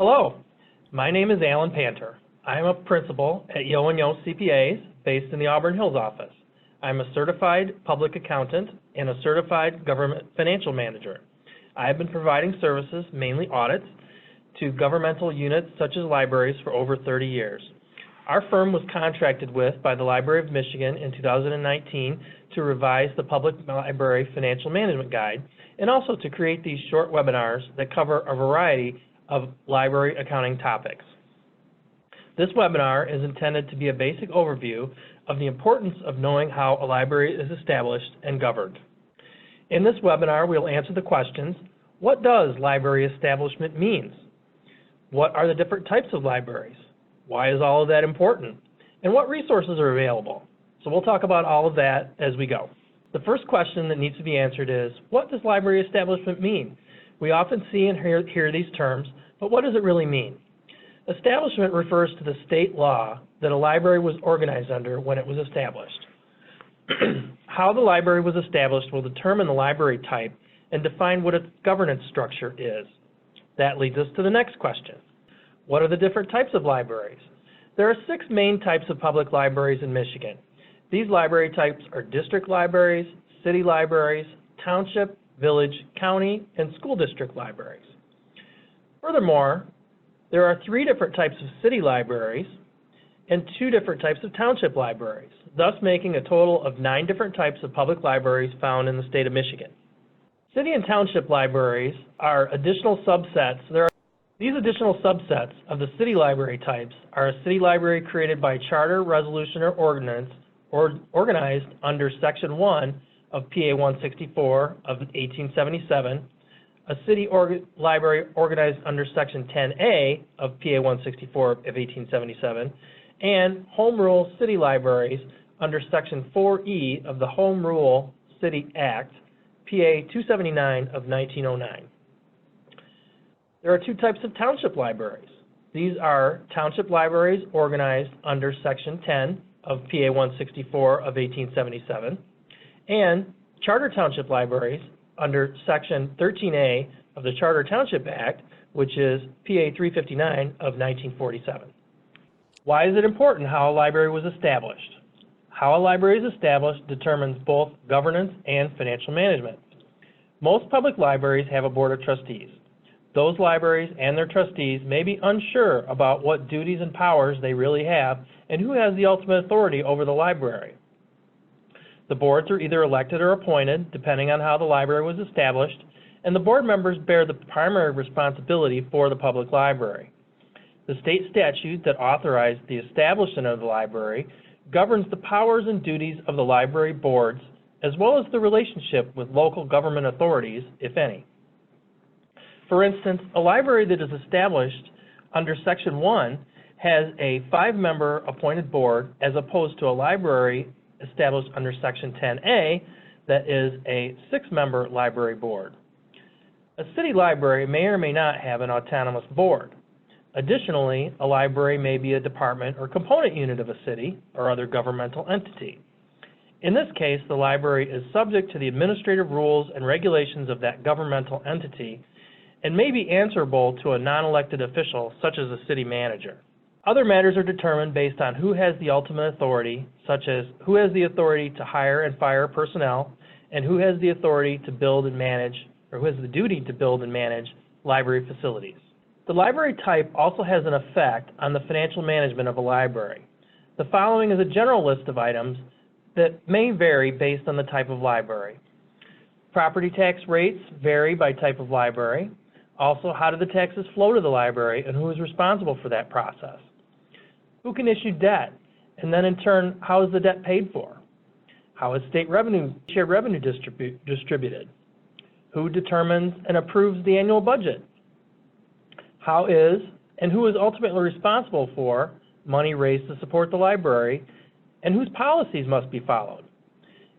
Hello, my name is Alan Panter. I am a principal at Yeo and Yeo CPAs based in the Auburn Hills office. I'm a certified public accountant and a certified government financial manager. I have been providing services, mainly audits, to governmental units such as libraries for over 30 years. Our firm was contracted with by the Library of Michigan in 2019 to revise the Public Library Financial Management Guide and also to create these short webinars that cover a variety of library accounting topics. This webinar is intended to be a basic overview of the importance of knowing how a library is established and governed. In this webinar, we'll answer the questions: what does library establishment mean? What are the different types of libraries? Why is all of that important? And what resources are available? So we'll talk about all of that as we go. The first question that needs to be answered is, what does library establishment mean? We often see and hear these terms, but what does it really mean? Establishment refers to the state law that a library was organized under when it was established. How the library was established will determine the library type and define what its governance structure is. That leads us to the next question. What are the different types of libraries? There are 6 main types of public libraries in Michigan. These library types are district libraries, city libraries, township, village, county, and school district libraries. Furthermore, there are 3 different types of city libraries and 2 different types of township libraries, thus making a total of 9 different types of public libraries found in the state of Michigan. City and township libraries are additional subsets. These additional subsets of the city library types are a city library created by charter, resolution, or ordinance, or organized under Section 1 of PA 164 of 1877, a city library organized under Section 10A of PA 164 of 1877, and Home Rule city libraries under Section 4E of the Home Rule City Act, PA 279 of 1909. There are 2 types of township libraries. These are township libraries organized under Section 10 of PA 164 of 1877, and charter township libraries under Section 13A of the Charter Township Act, which is PA 359 of 1947. Why is it important how a library was established? How a library is established determines both governance and financial management. Most public libraries have a board of trustees. Those libraries and their trustees may be unsure about what duties and powers they really have and who has the ultimate authority over the library. The boards are either elected or appointed, depending on how the library was established, and the board members bear the primary responsibility for the public library. The state statute that authorized the establishment of the library governs the powers and duties of the library boards, as well as the relationship with local government authorities, if any. For instance, a library that is established under Section 1 has a 5-member appointed board, as opposed to a library established under Section 10A that is a 6-member library board. A city library may or may not have an autonomous board. Additionally, a library may be a department or component unit of a city or other governmental entity. In this case, the library is subject to the administrative rules and regulations of that governmental entity and may be answerable to a non-elected official, such as a city manager. Other matters are determined based on who has the ultimate authority, such as who has the authority to hire and fire personnel, and who has the authority to build and manage, or who has the duty to build and manage library facilities. The library type also has an effect on the financial management of a library. The following is a general list of items that may vary based on the type of library. Property tax rates vary by type of library. Also, how do the taxes flow to the library and who is responsible for that process? Who can issue debt? And then in turn, how is the debt paid for? How is shared revenue distributed? Who determines and approves the annual budget? How is and who is ultimately responsible for money raised to support the library, and whose policies must be followed?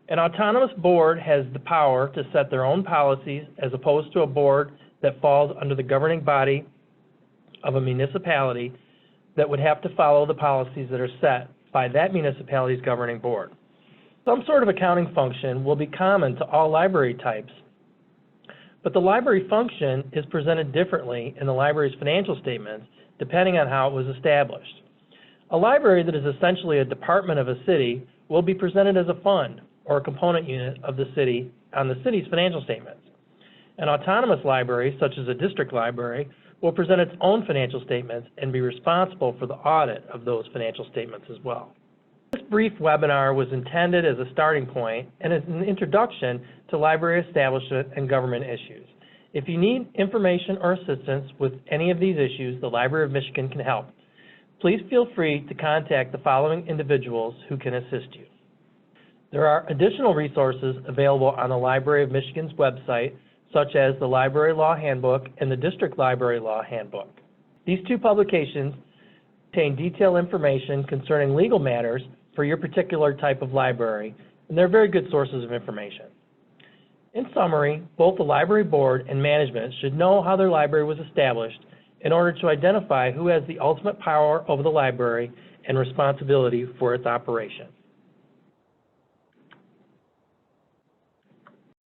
An autonomous board has the power to set their own policies, as opposed to a board that falls under the governing body of a municipality that would have to follow the policies that are set by that municipality's governing board. Some sort of accounting function will be common to all library types, But the library function is presented differently in the library's financial statements depending on how it was established. A library that is essentially a department of a city will be presented as a fund or a component unit of the city on the city's financial statements. An autonomous library, such as a district library, will present its own financial statements and be responsible for the audit of those financial statements as well. This brief webinar was intended as a starting point and as an introduction to library establishment and government issues. If you need information or assistance with any of these issues, the Library of Michigan can help. Please feel free to contact the following individuals who can assist you. There are additional resources available on the Library of Michigan's website, such as the Library Law Handbook and the District Library Law Handbook. These two publications contain detailed information concerning legal matters for your particular type of library, and they're very good sources of information. In summary, both the library board and management should know how their library was established in order to identify who has the ultimate power over the library and responsibility for its operation.